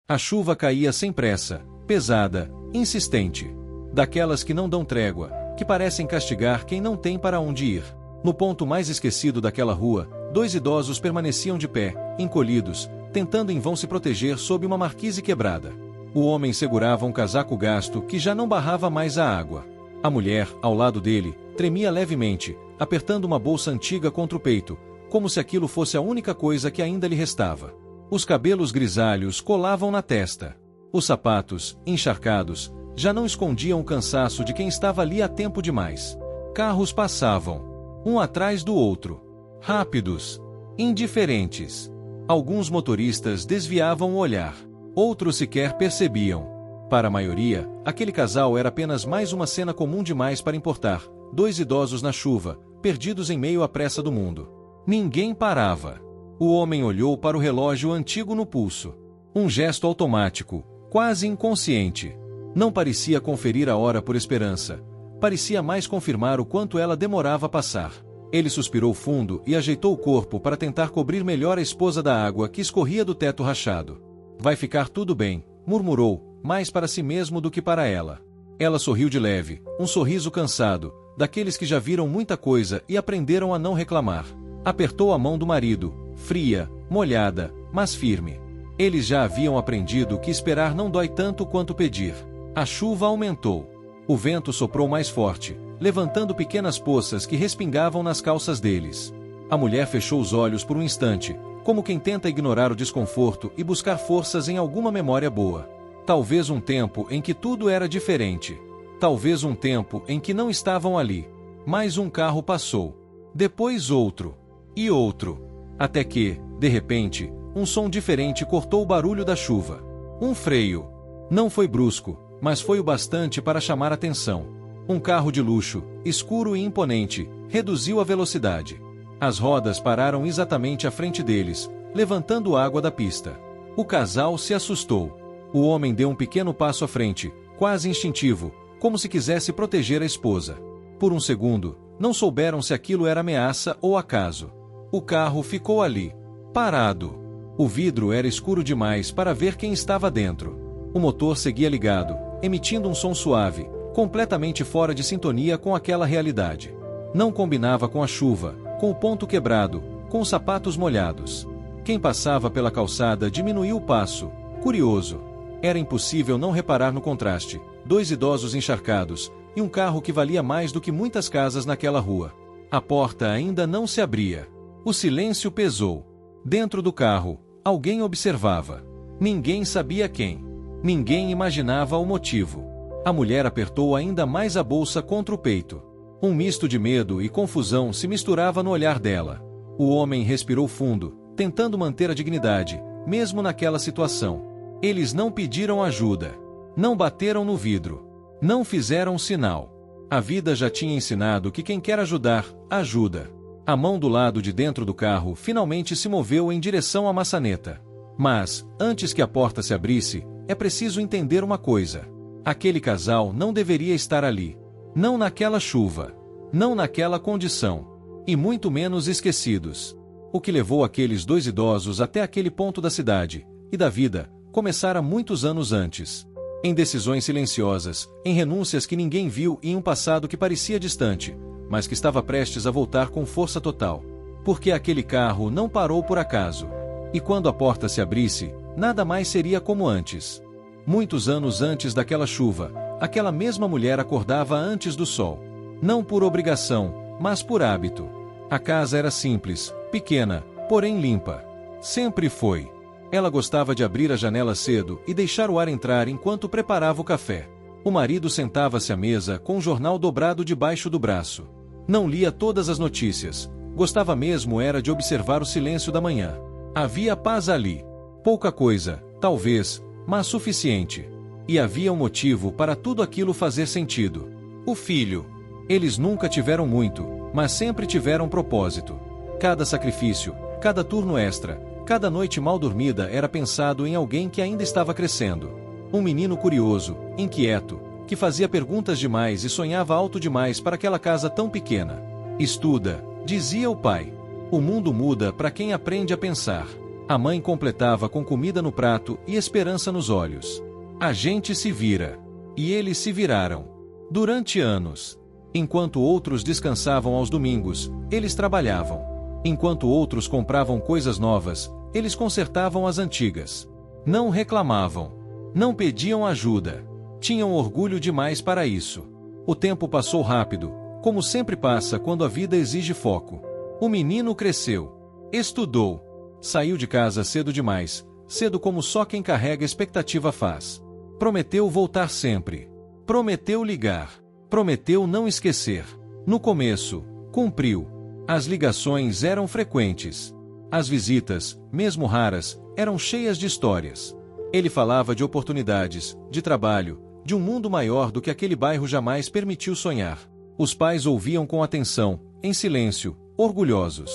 A chuva caía sem pressa, pesada, insistente. Daquelas que não dão trégua, que parecem castigar quem não tem para onde ir. No ponto mais esquecido daquela rua, 2 idosos permaneciam de pé, encolhidos, tentando em vão se proteger sob uma marquise quebrada. O homem segurava um casaco gasto que já não barrava mais a água. A mulher, ao lado dele, tremia levemente, apertando uma bolsa antiga contra o peito, como se aquilo fosse a única coisa que ainda lhe restava. Os cabelos grisalhos colavam na testa. Os sapatos, encharcados, já não escondiam o cansaço de quem estava ali há tempo demais. Carros passavam, um atrás do outro. Rápidos, indiferentes. Alguns motoristas desviavam o olhar. Outros sequer percebiam. Para a maioria, aquele casal era apenas mais uma cena comum demais para importar. 2 idosos na chuva, perdidos em meio à pressa do mundo. Ninguém parava. O homem olhou para o relógio antigo no pulso. Um gesto automático, quase inconsciente. Não parecia conferir a hora por esperança. Parecia mais confirmar o quanto ela demorava a passar. Ele suspirou fundo e ajeitou o corpo para tentar cobrir melhor a esposa da água que escorria do teto rachado. Vai ficar tudo bem, murmurou, mais para si mesmo do que para ela. Ela sorriu de leve, um sorriso cansado, daqueles que já viram muita coisa e aprenderam a não reclamar. Apertou a mão do marido, fria, molhada, mas firme. Eles já haviam aprendido que esperar não dói tanto quanto pedir. A chuva aumentou. O vento soprou mais forte, levantando pequenas poças que respingavam nas calças deles. A mulher fechou os olhos por um instante, como quem tenta ignorar o desconforto e buscar forças em alguma memória boa. Talvez um tempo em que tudo era diferente. Talvez um tempo em que não estavam ali. Mais um carro passou. Depois outro. E outro. Até que, de repente, um som diferente cortou o barulho da chuva. Um freio. Não foi brusco, mas foi o bastante para chamar atenção. Um carro de luxo, escuro e imponente, reduziu a velocidade. As rodas pararam exatamente à frente deles, levantando água da pista. O casal se assustou. O homem deu um pequeno passo à frente, quase instintivo, como se quisesse proteger a esposa. Por um segundo, não souberam se aquilo era ameaça ou acaso. O carro ficou ali, parado. O vidro era escuro demais para ver quem estava dentro. O motor seguia ligado, emitindo um som suave, completamente fora de sintonia com aquela realidade. Não combinava com a chuva, com o ponto quebrado, com os sapatos molhados. Quem passava pela calçada diminuiu o passo, curioso. Era impossível não reparar no contraste. 2 idosos encharcados, e um carro que valia mais do que muitas casas naquela rua. A porta ainda não se abria. O silêncio pesou. Dentro do carro, alguém observava. Ninguém sabia quem. Ninguém imaginava o motivo. A mulher apertou ainda mais a bolsa contra o peito. Um misto de medo e confusão se misturava no olhar dela. O homem respirou fundo, tentando manter a dignidade, mesmo naquela situação. Eles não pediram ajuda. Não bateram no vidro. Não fizeram sinal. A vida já tinha ensinado que quem quer ajudar, ajuda. A mão do lado de dentro do carro finalmente se moveu em direção à maçaneta. Mas, antes que a porta se abrisse, é preciso entender uma coisa. Aquele casal não deveria estar ali. Não naquela chuva. Não naquela condição. E muito menos esquecidos. O que levou aqueles 2 idosos até aquele ponto da cidade, e da vida, começara muitos anos antes. Em decisões silenciosas, em renúncias que ninguém viu e em um passado que parecia distante, mas que estava prestes a voltar com força total. Porque aquele carro não parou por acaso. E quando a porta se abrisse, nada mais seria como antes. Muitos anos antes daquela chuva, aquela mesma mulher acordava antes do sol. Não por obrigação, mas por hábito. A casa era simples, pequena, porém limpa. Sempre foi. Ela gostava de abrir a janela cedo e deixar o ar entrar enquanto preparava o café. O marido sentava-se à mesa com um jornal dobrado debaixo do braço. Não lia todas as notícias. Gostava mesmo era de observar o silêncio da manhã. Havia paz ali. Pouca coisa, talvez, mas suficiente. E havia um motivo para tudo aquilo fazer sentido. O filho. Eles nunca tiveram muito, mas sempre tiveram propósito. Cada sacrifício, cada turno extra, cada noite mal dormida era pensado em alguém que ainda estava crescendo. Um menino curioso, inquieto, que fazia perguntas demais e sonhava alto demais para aquela casa tão pequena. Estuda, dizia o pai. O mundo muda para quem aprende a pensar. A mãe completava com comida no prato e esperança nos olhos. A gente se vira. E eles se viraram. Durante anos. Enquanto outros descansavam aos domingos, eles trabalhavam. Enquanto outros compravam coisas novas, eles consertavam as antigas. Não reclamavam. Não pediam ajuda. Tinham orgulho demais para isso. O tempo passou rápido, como sempre passa quando a vida exige foco. O menino cresceu. Estudou. Saiu de casa cedo demais, cedo como só quem carrega expectativa faz. Prometeu voltar sempre. Prometeu ligar. Prometeu não esquecer. No começo, cumpriu. As ligações eram frequentes. As visitas, mesmo raras, eram cheias de histórias. Ele falava de oportunidades, de trabalho, de um mundo maior do que aquele bairro jamais permitiu sonhar. Os pais ouviam com atenção, em silêncio, orgulhosos.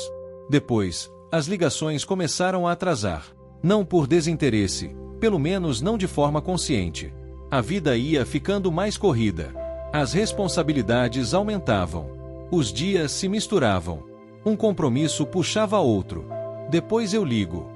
Depois, as ligações começaram a atrasar. Não por desinteresse, pelo menos não de forma consciente. A vida ia ficando mais corrida. As responsabilidades aumentavam. Os dias se misturavam. Um compromisso puxava outro. Depois eu ligo.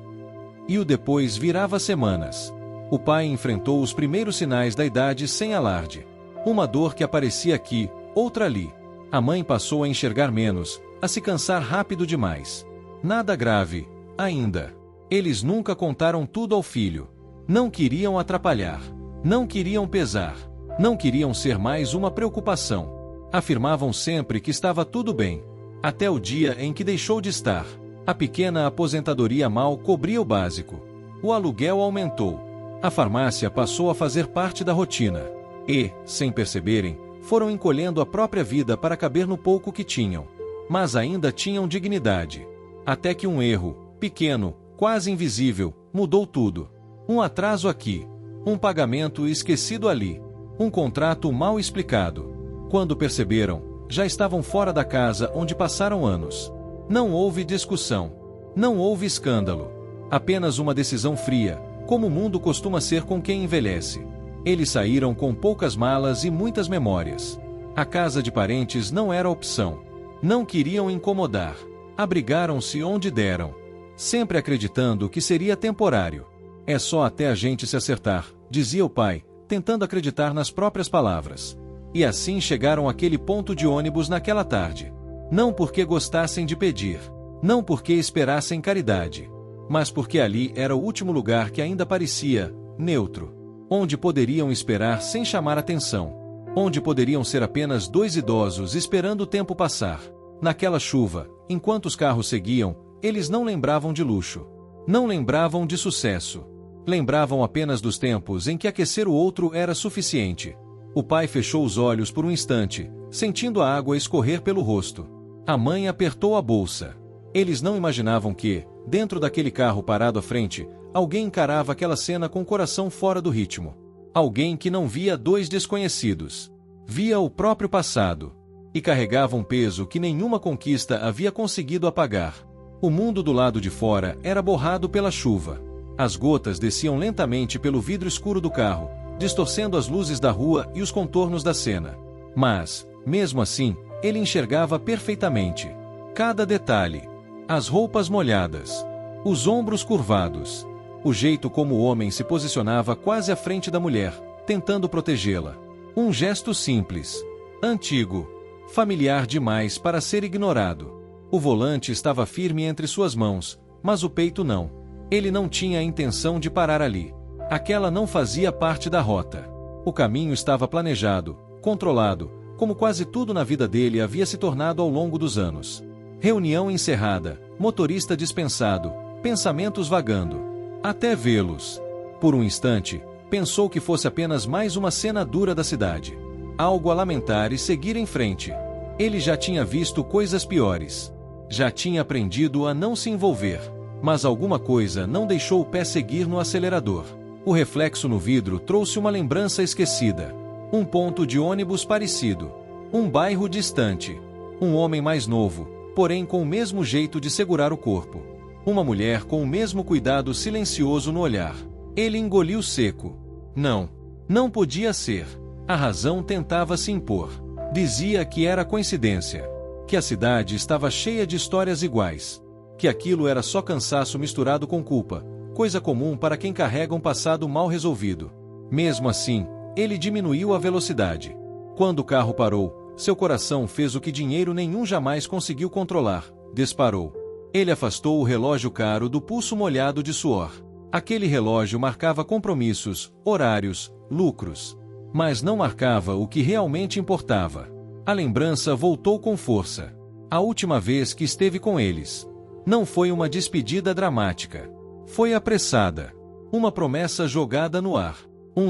E o depois virava semanas. O pai enfrentou os primeiros sinais da idade sem alarde. Uma dor que aparecia aqui, outra ali. A mãe passou a enxergar menos, a se cansar rápido demais. Nada grave, ainda. Eles nunca contaram tudo ao filho. Não queriam atrapalhar. Não queriam pesar. Não queriam ser mais uma preocupação. Afirmavam sempre que estava tudo bem. Até o dia em que deixou de estar. A pequena aposentadoria mal cobria o básico. O aluguel aumentou. A farmácia passou a fazer parte da rotina. E, sem perceberem, foram encolhendo a própria vida para caber no pouco que tinham. Mas ainda tinham dignidade. Até que um erro, pequeno, quase invisível, mudou tudo. Um atraso aqui. Um pagamento esquecido ali. Um contrato mal explicado. Quando perceberam, já estavam fora da casa onde passaram anos. Não houve discussão. Não houve escândalo. Apenas uma decisão fria, como o mundo costuma ser com quem envelhece. Eles saíram com poucas malas e muitas memórias. A casa de parentes não era opção. Não queriam incomodar. Abrigaram-se onde deram. Sempre acreditando que seria temporário. É só até a gente se acertar, dizia o pai, tentando acreditar nas próprias palavras. E assim chegaram àquele ponto de ônibus naquela tarde. Não porque gostassem de pedir. Não porque esperassem caridade. Mas porque ali era o último lugar que ainda parecia neutro. Onde poderiam esperar sem chamar atenção. Onde poderiam ser apenas dois idosos esperando o tempo passar. Naquela chuva, enquanto os carros seguiam, eles não lembravam de luxo. Não lembravam de sucesso. Lembravam apenas dos tempos em que aquecer o outro era suficiente. O pai fechou os olhos por um instante, sentindo a água escorrer pelo rosto. A mãe apertou a bolsa. Eles não imaginavam que, dentro daquele carro parado à frente, alguém encarava aquela cena com o coração fora do ritmo. Alguém que não via dois desconhecidos. Via o próprio passado. E carregava um peso que nenhuma conquista havia conseguido apagar. O mundo do lado de fora era borrado pela chuva. As gotas desciam lentamente pelo vidro escuro do carro, distorcendo as luzes da rua e os contornos da cena. Mas, mesmo assim, ele enxergava perfeitamente. Cada detalhe. As roupas molhadas. Os ombros curvados. O jeito como o homem se posicionava quase à frente da mulher, tentando protegê-la. Um gesto simples. Antigo. Familiar demais para ser ignorado. O volante estava firme entre suas mãos, mas o peito não. Ele não tinha a intenção de parar ali. Aquela não fazia parte da rota. O caminho estava planejado, controlado, como quase tudo na vida dele havia se tornado ao longo dos anos. Reunião encerrada, motorista dispensado, pensamentos vagando. Até vê-los. Por um instante, pensou que fosse apenas mais uma cena dura da cidade. Algo a lamentar e seguir em frente. Ele já tinha visto coisas piores. Já tinha aprendido a não se envolver. Mas alguma coisa não deixou o pé seguir no acelerador. O reflexo no vidro trouxe uma lembrança esquecida. Um ponto de ônibus parecido. Um bairro distante. Um homem mais novo, porém com o mesmo jeito de segurar o corpo. Uma mulher com o mesmo cuidado silencioso no olhar. Ele engoliu seco. Não. Não podia ser. A razão tentava se impor. Dizia que era coincidência. Que a cidade estava cheia de histórias iguais. que aquilo era só cansaço misturado com culpa, coisa comum para quem carrega um passado mal resolvido. Mesmo assim, ele diminuiu a velocidade. Quando o carro parou, seu coração fez o que dinheiro nenhum jamais conseguiu controlar: disparou. Ele afastou o relógio caro do pulso molhado de suor. Aquele relógio marcava compromissos, horários, lucros. Mas não marcava o que realmente importava. A lembrança voltou com força. A última vez que esteve com eles. Não foi uma despedida dramática. Foi apressada. Uma promessa jogada no ar.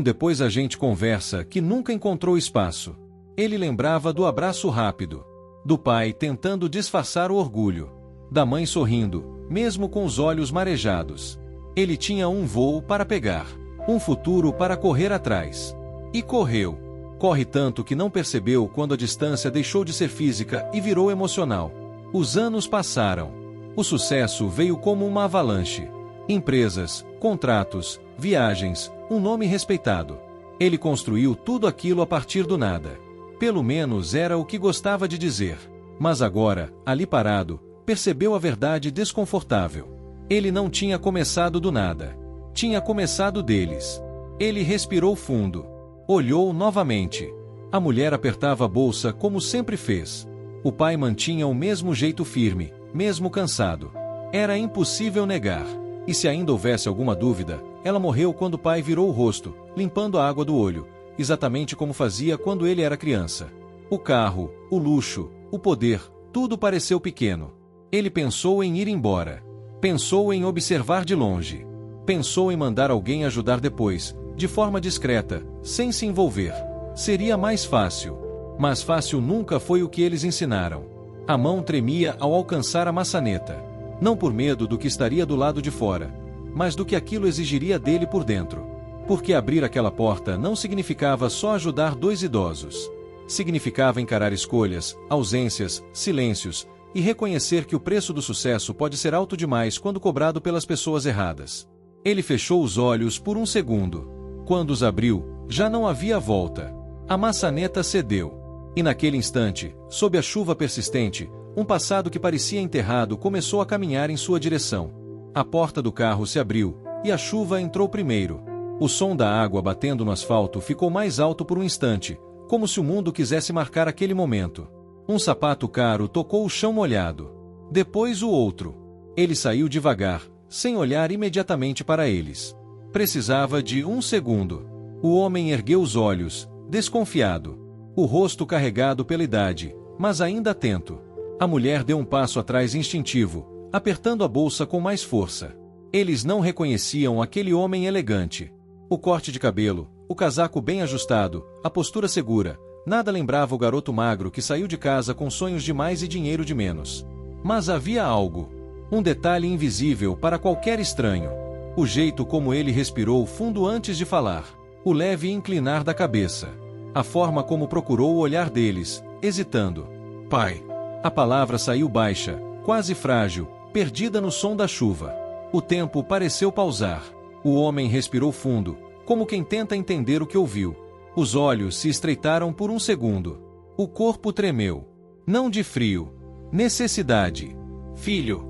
Depois a gente conversa que nunca encontrou espaço. Ele lembrava do abraço rápido. Do pai tentando disfarçar o orgulho. Da mãe sorrindo, mesmo com os olhos marejados. Ele tinha um voo para pegar. Um futuro para correr atrás. E correu. Corre tanto que não percebeu quando a distância deixou de ser física e virou emocional. Os anos passaram. O sucesso veio como uma avalanche. Empresas, contratos, viagens, um nome respeitado. Ele construiu tudo aquilo a partir do nada. Pelo menos era o que gostava de dizer. Mas agora, ali parado, percebeu a verdade desconfortável. Ele não tinha começado do nada. Tinha começado deles. Ele respirou fundo. Olhou novamente. A mulher apertava a bolsa como sempre fez. O pai mantinha o mesmo jeito firme, mesmo cansado. Era impossível negar. E se ainda houvesse alguma dúvida, ela morreu quando o pai virou o rosto, limpando a água do olho, exatamente como fazia quando ele era criança. O carro, o luxo, o poder, tudo pareceu pequeno. Ele pensou em ir embora. Pensou em observar de longe. Pensou em mandar alguém ajudar depois, de forma discreta, sem se envolver. Seria mais fácil. Mas fácil nunca foi o que eles ensinaram. A mão tremia ao alcançar a maçaneta. Não por medo do que estaria do lado de fora, mas do que aquilo exigiria dele por dentro. Porque abrir aquela porta não significava só ajudar dois idosos. Significava encarar escolhas, ausências, silêncios, e reconhecer que o preço do sucesso pode ser alto demais quando cobrado pelas pessoas erradas. Ele fechou os olhos por um segundo. Quando os abriu, já não havia volta. A maçaneta cedeu. E naquele instante, sob a chuva persistente, um passado que parecia enterrado começou a caminhar em sua direção. A porta do carro se abriu, e a chuva entrou primeiro. O som da água batendo no asfalto ficou mais alto por um instante, como se o mundo quisesse marcar aquele momento. Um sapato caro tocou o chão molhado. Depois o outro. Ele saiu devagar, sem olhar imediatamente para eles. Precisava de um segundo. O homem ergueu os olhos, desconfiado. O rosto carregado pela idade, mas ainda atento. A mulher deu um passo atrás instintivo, apertando a bolsa com mais força. Eles não reconheciam aquele homem elegante. O corte de cabelo, o casaco bem ajustado, a postura segura, nada lembrava o garoto magro que saiu de casa com sonhos de mais e dinheiro de menos. Mas havia algo. Um detalhe invisível para qualquer estranho. O jeito como ele respirou fundo antes de falar. O leve inclinar da cabeça. A forma como procurou o olhar deles, hesitando. Pai. A palavra saiu baixa, quase frágil, perdida no som da chuva. O tempo pareceu pausar. O homem respirou fundo, como quem tenta entender o que ouviu. Os olhos se estreitaram por um segundo. O corpo tremeu. Não de frio. Necessidade. Filho.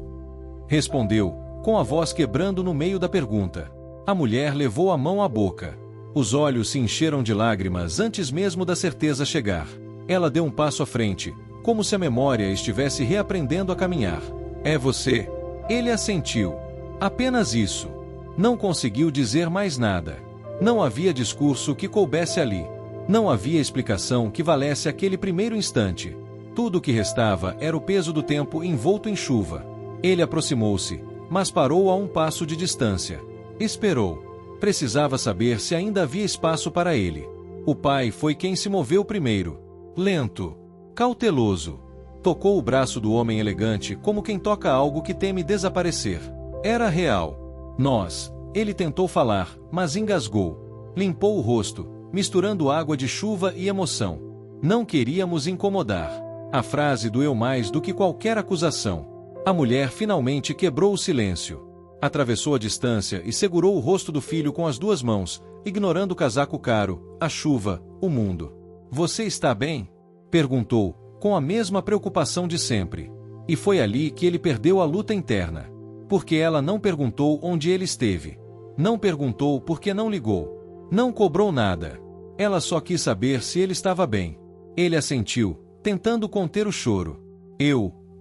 Respondeu, com a voz quebrando no meio da pergunta. A mulher levou a mão à boca. Os olhos se encheram de lágrimas antes mesmo da certeza chegar. Ela deu um passo à frente, como se a memória estivesse reaprendendo a caminhar. É você? Ele assentiu. Apenas isso. Não conseguiu dizer mais nada. Não havia discurso que coubesse ali. Não havia explicação que valesse aquele primeiro instante. Tudo o que restava era o peso do tempo envolto em chuva. Ele aproximou-se, mas parou a um passo de distância. Esperou. Precisava saber se ainda havia espaço para ele. O pai foi quem se moveu primeiro. Lento. Cauteloso. Tocou o braço do homem elegante como quem toca algo que teme desaparecer. Era real. Nós. Ele tentou falar, mas engasgou. Limpou o rosto, misturando água de chuva e emoção. Não queríamos incomodar. A frase doeu mais do que qualquer acusação. A mulher finalmente quebrou o silêncio. Atravessou a distância e segurou o rosto do filho com as duas mãos, ignorando o casaco caro, a chuva, o mundo. Você está bem? Perguntou, com a mesma preocupação de sempre. E foi ali que ele perdeu a luta interna. Porque ela não perguntou onde ele esteve. Não perguntou porque não ligou. Não cobrou nada. Ela só quis saber se ele estava bem. Ele assentiu, tentando conter o choro.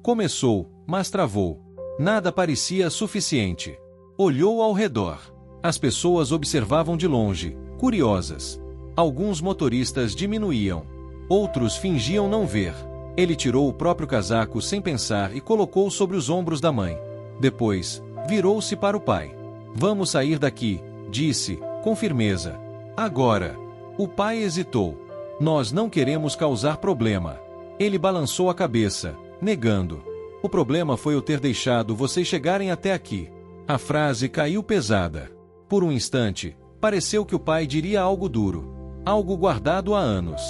Começou, mas travou. Nada parecia suficiente. Olhou ao redor. As pessoas observavam de longe, curiosas. Alguns motoristas diminuíam. Outros fingiam não ver. Ele tirou o próprio casaco sem pensar e colocou sobre os ombros da mãe. Depois, virou-se para o pai. Vamos sair daqui, disse, com firmeza. Agora. O pai hesitou. Nós não queremos causar problema. Ele balançou a cabeça, negando. O problema foi eu ter deixado vocês chegarem até aqui. A frase caiu pesada. Por um instante, pareceu que o pai diria algo duro. Algo guardado há anos.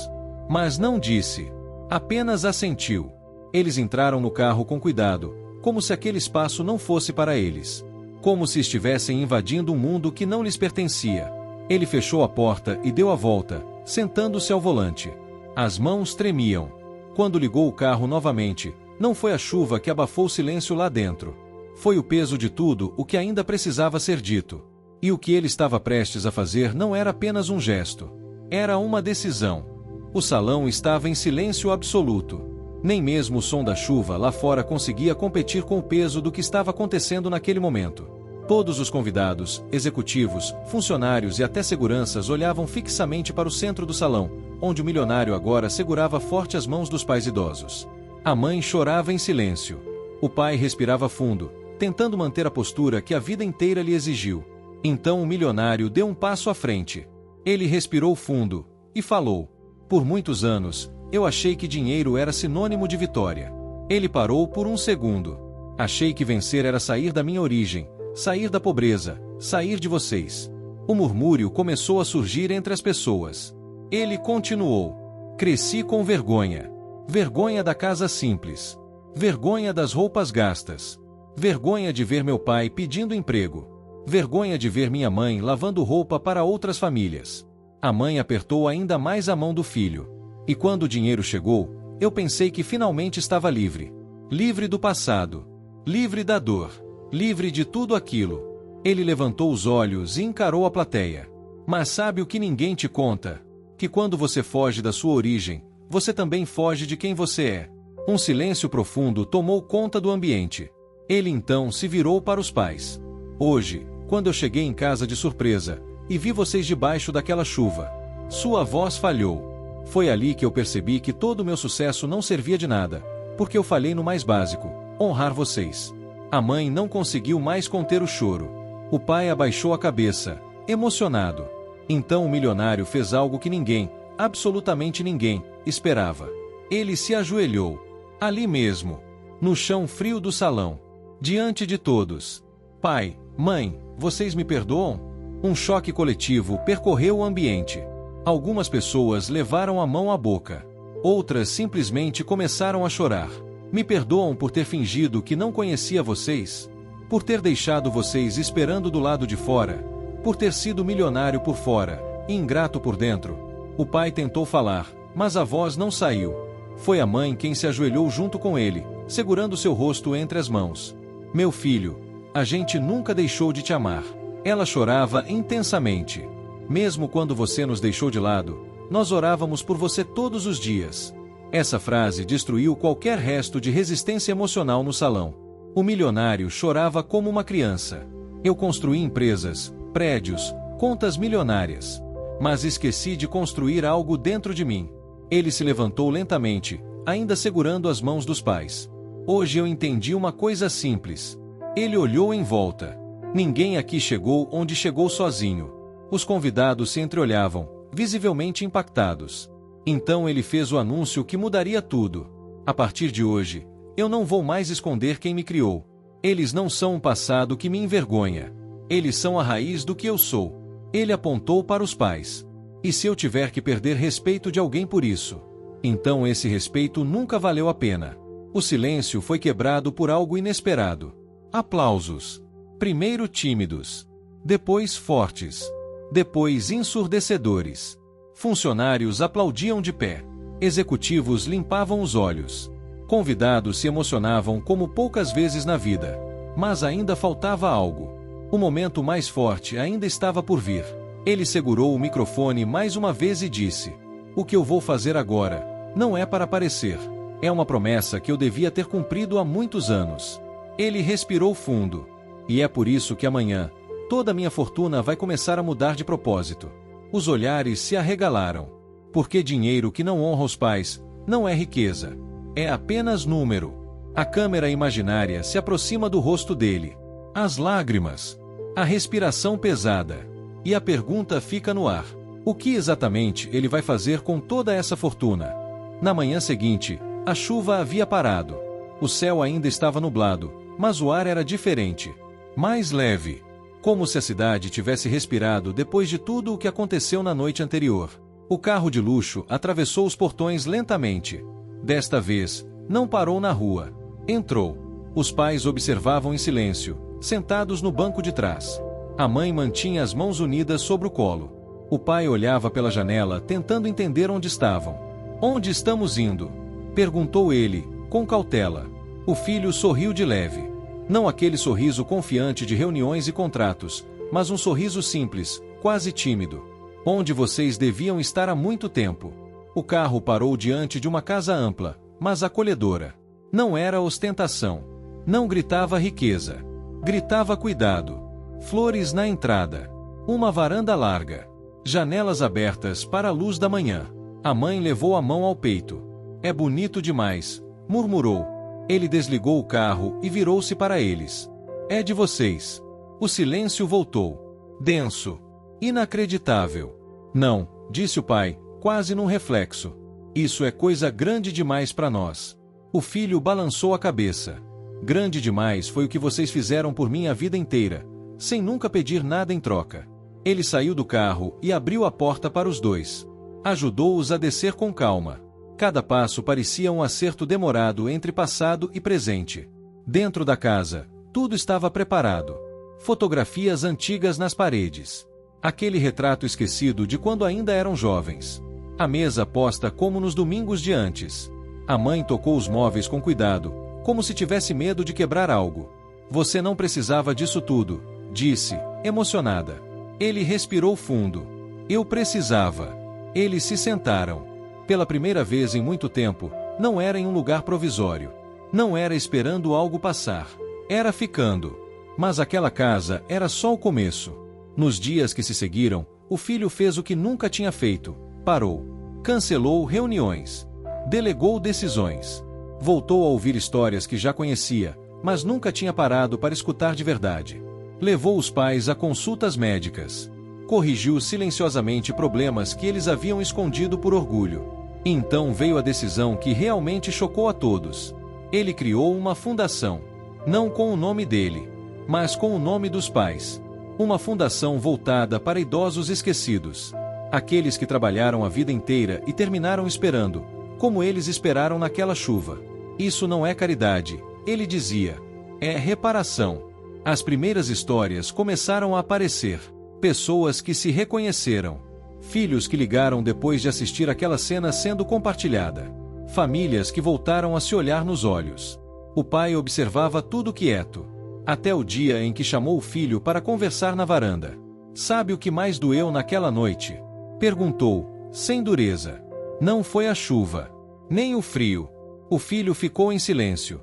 Mas não disse. Apenas assentiu. Eles entraram no carro com cuidado, como se aquele espaço não fosse para eles. Como se estivessem invadindo um mundo que não lhes pertencia. Ele fechou a porta e deu a volta, sentando-se ao volante. As mãos tremiam. Quando ligou o carro novamente, não foi a chuva que abafou o silêncio lá dentro. Foi o peso de tudo o que ainda precisava ser dito. E o que ele estava prestes a fazer não era apenas um gesto. Era uma decisão. O salão estava em silêncio absoluto. Nem mesmo o som da chuva lá fora conseguia competir com o peso do que estava acontecendo naquele momento. Todos os convidados, executivos, funcionários e até seguranças olhavam fixamente para o centro do salão, onde o milionário agora segurava forte as mãos dos pais idosos. A mãe chorava em silêncio. O pai respirava fundo, tentando manter a postura que a vida inteira lhe exigiu. Então o milionário deu um passo à frente. Ele respirou fundo e falou: Por muitos anos, eu achei que dinheiro era sinônimo de vitória. Ele parou por um segundo. Achei que vencer era sair da minha origem, sair da pobreza, sair de vocês. O murmúrio começou a surgir entre as pessoas. Ele continuou. Cresci com vergonha. Vergonha da casa simples. Vergonha das roupas gastas. Vergonha de ver meu pai pedindo emprego. Vergonha de ver minha mãe lavando roupa para outras famílias. A mãe apertou ainda mais a mão do filho. E quando o dinheiro chegou, eu pensei que finalmente estava livre. Livre do passado. Livre da dor. Livre de tudo aquilo. Ele levantou os olhos e encarou a plateia. Mas sabe o que ninguém te conta? Que quando você foge da sua origem, você também foge de quem você é. Um silêncio profundo tomou conta do ambiente. Ele então se virou para os pais. Hoje, quando eu cheguei em casa de surpresa, e vi vocês debaixo daquela chuva, sua voz falhou. Foi ali que eu percebi que todo o meu sucesso não servia de nada, porque eu falhei no mais básico: honrar vocês. A mãe não conseguiu mais conter o choro. O pai abaixou a cabeça, emocionado. Então o milionário fez algo que ninguém, absolutamente ninguém, esperava. Ele se ajoelhou. Ali mesmo, no chão frio do salão, diante de todos. Pai, mãe, vocês me perdoam? Um choque coletivo percorreu o ambiente. Algumas pessoas levaram a mão à boca. Outras simplesmente começaram a chorar. Me perdoam por ter fingido que não conhecia vocês? Por ter deixado vocês esperando do lado de fora? Por ter sido milionário por fora e ingrato por dentro? O pai tentou falar, mas a voz não saiu. Foi a mãe quem se ajoelhou junto com ele, segurando seu rosto entre as mãos. Meu filho, a gente nunca deixou de te amar. Ela chorava intensamente. Mesmo quando você nos deixou de lado, nós orávamos por você todos os dias. Essa frase destruiu qualquer resto de resistência emocional no salão. O milionário chorava como uma criança. Eu construí empresas, prédios, contas milionárias. Mas esqueci de construir algo dentro de mim. Ele se levantou lentamente, ainda segurando as mãos dos pais. Hoje eu entendi uma coisa simples. Ele olhou em volta. Ninguém aqui chegou onde chegou sozinho. Os convidados se entreolhavam, visivelmente impactados. Então ele fez o anúncio que mudaria tudo. A partir de hoje, eu não vou mais esconder quem me criou. Eles não são um passado que me envergonha. Eles são a raiz do que eu sou. Ele apontou para os pais. E se eu tiver que perder respeito de alguém por isso? Então esse respeito nunca valeu a pena. O silêncio foi quebrado por algo inesperado. Aplausos. Primeiro tímidos. Depois fortes. Depois ensurdecedores. Funcionários aplaudiam de pé. Executivos limpavam os olhos. Convidados se emocionavam como poucas vezes na vida. Mas ainda faltava algo. O momento mais forte ainda estava por vir. Ele segurou o microfone mais uma vez e disse: "O que eu vou fazer agora não é para aparecer. É uma promessa que eu devia ter cumprido há muitos anos." Ele respirou fundo. "E é por isso que amanhã toda a minha fortuna vai começar a mudar de propósito." Os olhares se arregalaram. Porque dinheiro que não honra os pais não é riqueza. É apenas número. A câmera imaginária se aproxima do rosto dele. As lágrimas. A respiração pesada. E a pergunta fica no ar. O que exatamente ele vai fazer com toda essa fortuna? Na manhã seguinte, a chuva havia parado. O céu ainda estava nublado, mas o ar era diferente. Mais leve. Como se a cidade tivesse respirado depois de tudo o que aconteceu na noite anterior. O carro de luxo atravessou os portões lentamente. Desta vez, não parou na rua. Entrou. Os pais observavam em silêncio, sentados no banco de trás. A mãe mantinha as mãos unidas sobre o colo. O pai olhava pela janela, tentando entender onde estavam. "Onde estamos indo?" perguntou ele, com cautela. O filho sorriu de leve. Não aquele sorriso confiante de reuniões e contratos, mas um sorriso simples, quase tímido. "Onde vocês deviam estar há muito tempo." O carro parou diante de uma casa ampla, mas acolhedora. Não era ostentação. Não gritava riqueza. Gritava cuidado. Flores na entrada. Uma varanda larga. Janelas abertas para a luz da manhã. A mãe levou a mão ao peito. "É bonito demais", murmurou. Ele desligou o carro e virou-se para eles. "É de vocês." O silêncio voltou. Denso. Inacreditável. "Não", disse o pai, quase num reflexo. "Isso é coisa grande demais para nós." O filho balançou a cabeça. "Grande demais foi o que vocês fizeram por mim a vida inteira, sem nunca pedir nada em troca." Ele saiu do carro e abriu a porta para os dois. Ajudou-os a descer com calma. Cada passo parecia um acerto demorado entre passado e presente. Dentro da casa, tudo estava preparado. Fotografias antigas nas paredes. Aquele retrato esquecido de quando ainda eram jovens. A mesa posta como nos domingos de antes. A mãe tocou os móveis com cuidado, como se tivesse medo de quebrar algo. "Você não precisava disso tudo", disse, emocionada. Ele respirou fundo. "Eu precisava." Eles se sentaram. Pela primeira vez em muito tempo, não era em um lugar provisório. Não era esperando algo passar. Era ficando. Mas aquela casa era só o começo. Nos dias que se seguiram, o filho fez o que nunca tinha feito. Parou. Cancelou reuniões. Delegou decisões. Voltou a ouvir histórias que já conhecia, mas nunca tinha parado para escutar de verdade. Levou os pais a consultas médicas. Corrigiu silenciosamente problemas que eles haviam escondido por orgulho. Então veio a decisão que realmente chocou a todos. Ele criou uma fundação. Não com o nome dele, mas com o nome dos pais. Uma fundação voltada para idosos esquecidos. Aqueles que trabalharam a vida inteira e terminaram esperando, como eles esperaram naquela chuva. "Isso não é caridade", ele dizia. "É reparação." As primeiras histórias começaram a aparecer. Pessoas que se reconheceram. Filhos que ligaram depois de assistir aquela cena sendo compartilhada. Famílias que voltaram a se olhar nos olhos. O pai observava tudo quieto. Até o dia em que chamou o filho para conversar na varanda. "Sabe o que mais doeu naquela noite?" perguntou, sem dureza. Não foi a chuva, nem o frio. O filho ficou em silêncio.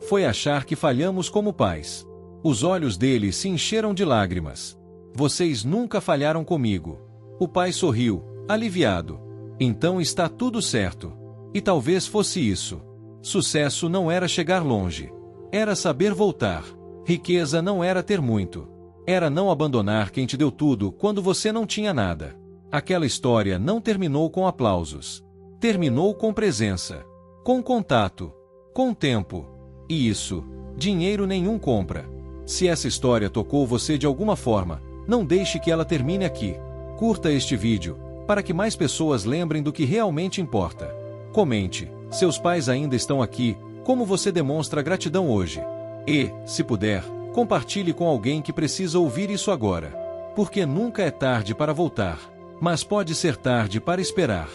Foi achar que falhamos como pais. Os olhos dele se encheram de lágrimas. "Vocês nunca falharam comigo." O pai sorriu, aliviado. "Então está tudo certo." E talvez fosse isso. Sucesso não era chegar longe. Era saber voltar. Riqueza não era ter muito. Era não abandonar quem te deu tudo quando você não tinha nada. Aquela história não terminou com aplausos. Terminou com presença. Com contato. Com tempo. E isso, dinheiro nenhum compra. Se essa história tocou você de alguma forma, não deixe que ela termine aqui. Curta este vídeo, para que mais pessoas lembrem do que realmente importa. Comente, seus pais ainda estão aqui, como você demonstra gratidão hoje. E, se puder, compartilhe com alguém que precisa ouvir isso agora. Porque nunca é tarde para voltar, mas pode ser tarde para esperar.